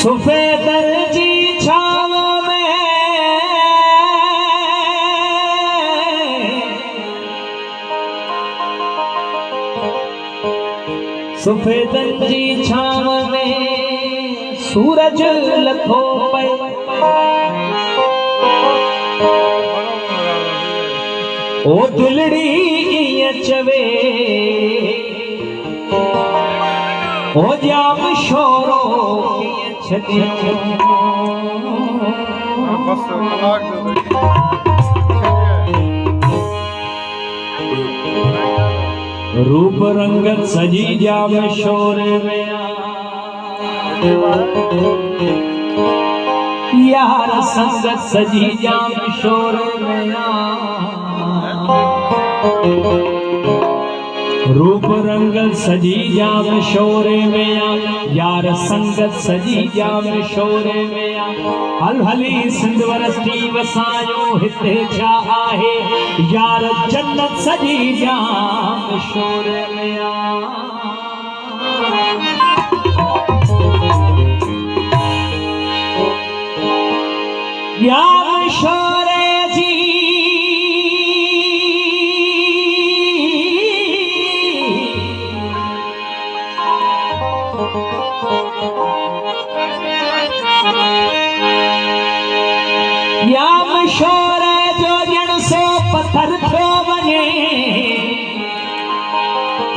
सुफेदर जी छाव में सुफेदर जी छाव में सूरज लथो पे ओ दिलड़ी चवे ओ जाम शोरो रूप रंगत सजी जाम शोरे में यार संगत सजी जाम शोरे में रूप रंगत सजी जाम शोरे में यार संगत सजी जाम शोरे में हल हली सिंध वरस्ती वसायो हिते छा आहे यार जन्नत सजी जाम शोरे में यार शोरे जी याम शोर जो जण सो पत्थर थो वने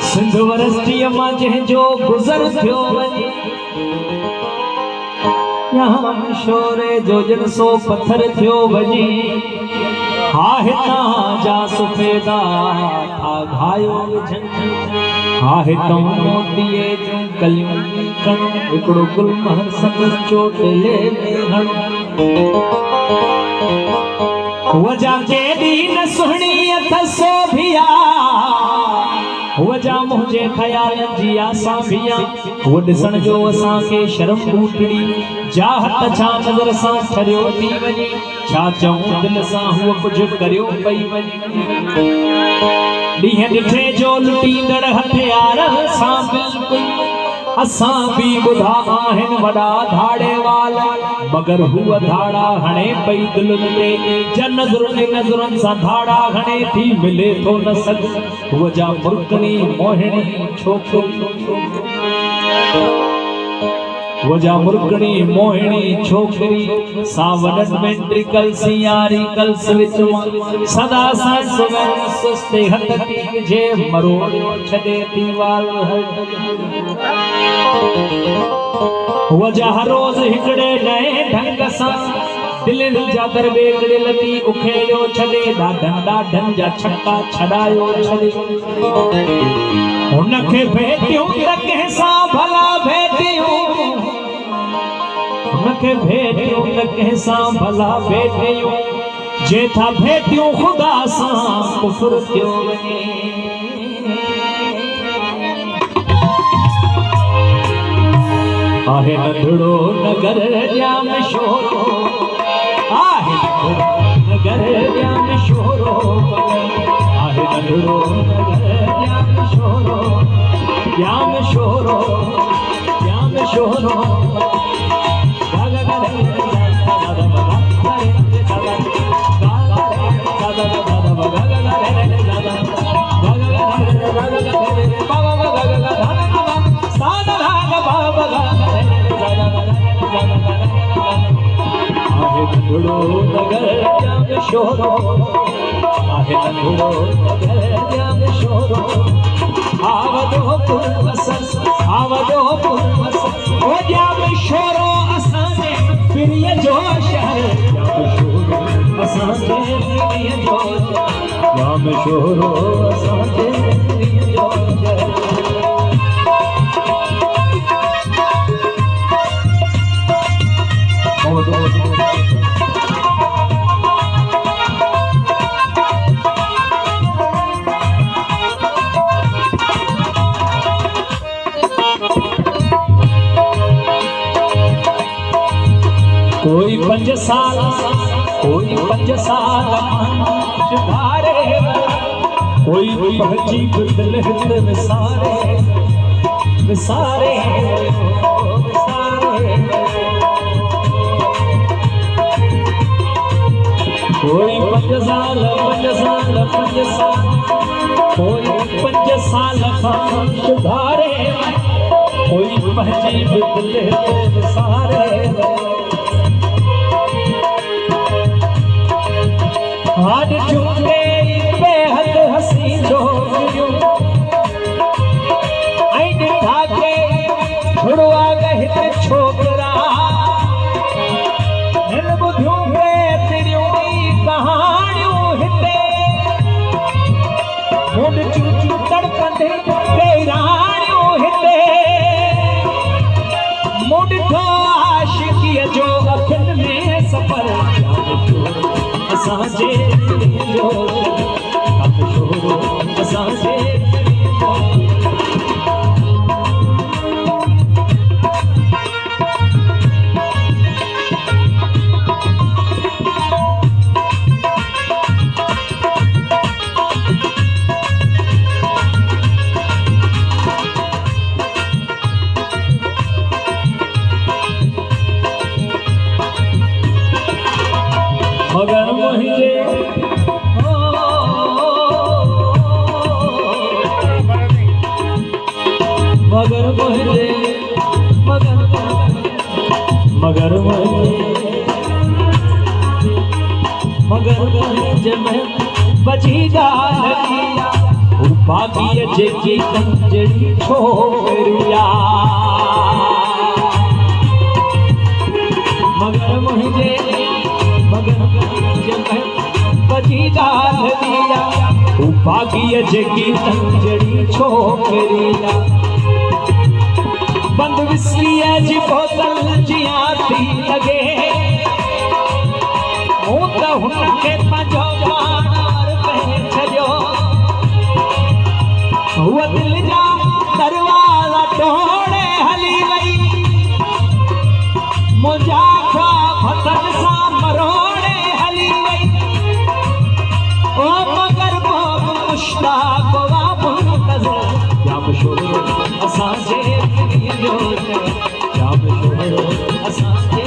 सिंध वरस्तीअ मां जंहिंजो गुज़र थियो वने याम शोर जो जण सो पत्थर थियो वने हा हितां जा सुफेदा था घायो हा हितां मोतीअ जूं कलियूं कण हिकिड़ो गुलमहर संग चोटले में हण वजा केडी न सुहणी अथसो भिया वजा मुझे ख्याल जी आसा भिया वो ॾिसण जो असां के शर्म बूटड़ी जा हथ छा नज़र सां ठरियो थी वञे छा चऊं दिल सां हुअ कुझु करियो पई वञे ॾींहं ॾिठे जो लुटींदड़ हथियार सां बिल्कुलु असां भी बुधा आहिन वडा धाड़े वाल मगर हुआ धाड़ा हणे पई दिल ते जन नज़रुनि सां धाड़ा हणे थी मिले थो न सघ हुआ जा मुर्कणी मोहिणी छोकिरी वजा मुर्गणी मोहिणी छोकरी सावनन वेंट्रिकल सियारी कल्स विच सदा सां सुस्ते हथ थी जे मरोड़ छदे थी वाल वजा हर रोज हिकड़े नए ढंग सां दिल जा दरबे लती उखेड़ो छदे ॾाढनि जा छक्का छड़ायो छदे उनखे भेटियूं त कंहिंसां भला भेटियूं उनखे भेटियूं त कंहिंसां भला भेटियूं जे था भेटियूं ख़ुदा सां कुफर थियो वञे आहे नंढड़ो नगर जाम शोरो आहे नगर जाम शोरो आहे नंढड़ो नगर जाम शोरो जाम शोरो जाम शोरो नगर शोरो आहे नंढड़ो जाम शोरो आवदो पुरवसन ओ जाम शोरो असांजे पिरीअ जो शहर जाम शोरो असांजे पिरीअ जो जाम शोरो असांजे पिरीअ जो कोई 5 साल शुभारे कोई पहुंची दिल हित विसारे कोई 5 साल कोई 5 साल शुभारे कोई पहुंची दिल हित विसारे हाड चुके बेहद हसी छोरियूं ऐं ॾिठा के छुड़वा गहित छोकरा हिन ॿुधियूं केतिरियूं कहाणियूं हिते मुंड चूचू तड़पंदे केराणियूं हिते मुंड थो आशिकीअ जो अखियुनि में सफ़र असांजे पिरीअ जो असांजे मगर मुझे जब बची ॻाल्हि बाक़ीअ जेकी कंजड़ी छोरिया मगर मुझे बची ॻाल्हि बाक़ीअ जेकी कंजड़ी छोरिया बंद विस्कीअ जी बोतल जियां थी लॻे मूं त हुनखे पंहिंजो पाण कहे छॾियो हूअ दिल जा दरवाज़ा तोड़े हली वई मुंहिंजा ख्वाब हथनि सां मरोड़े हली वई ओ मगर मुश्ताक़ मुंतज़िर जाम शोरो असांजे पिरीअ जो जाम शोरो असांजे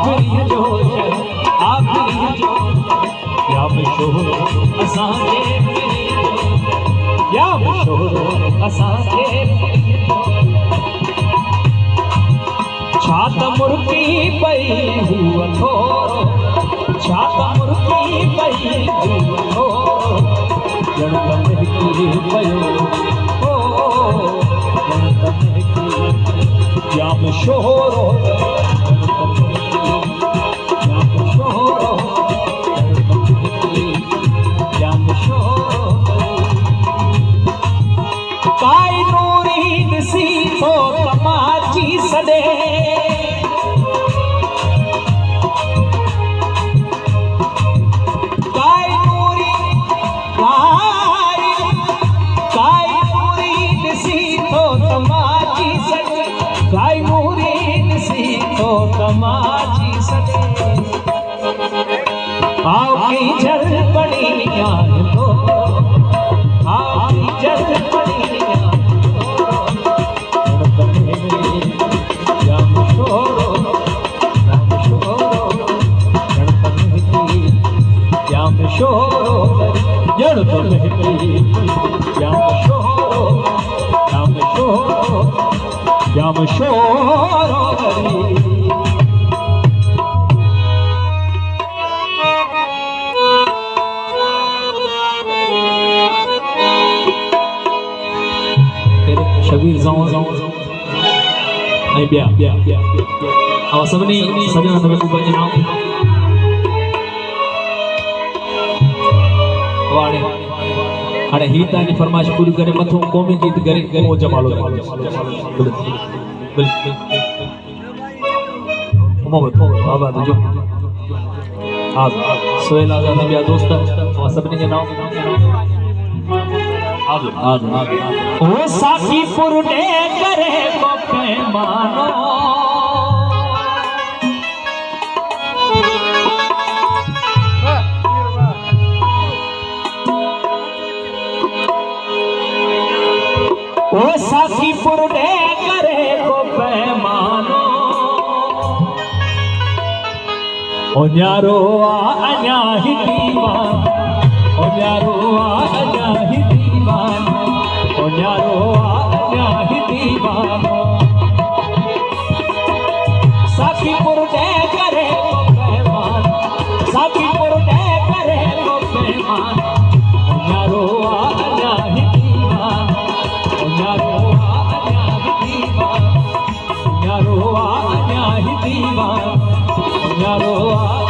पिरीअ जो जाम शोरो असांजे जाम शोरो असांजे छा त मुर्गी पई हुअ थोरो छा त मुर्गी पई हुअ थोरो ॼण त महकी पयो ओ ॼण त महकी जाम शोरो जाम शोरो जाम शोरो काई नूरी ॾिसी थो तमाची सॾे काई मूरी ॾिसी थो तमाची सॾे आओ की जल पड़ी आहे थो आओ की जल पड़ी आहे जाम शोरो जाम शोरो ॼण त महकी जाम शोरो जाम शोरो जाम शोरो ॿिया ऐं सभिनी सॼणनि में पंहिंजे नाम वाणे हाणे ही तव्हांजी फरमाइश पूरी करे मथो क़ौमी गीत करे उहो जमालो बाबा तुंहिंजो हा सोहेल आज़ाद ॿिया दोस्त ऐं सभिनी जे नाम ओ साखी पुरडे करे को पैमानो ओ साखी पुरडे करे को पैमानो ओ न्यारो अञा ही दीवानो ओ न्यारो अञा ही दीवानो ओ न्यारो अञा ही दीवानो साखी पुरडे करे को पैमानो साखी पुरडे करे को पैमानो ओ न्यारो अञा ही दीवानो ओ न्यारो अञा ही दीवानो न्यारो अञा ही दीवानो न्यारो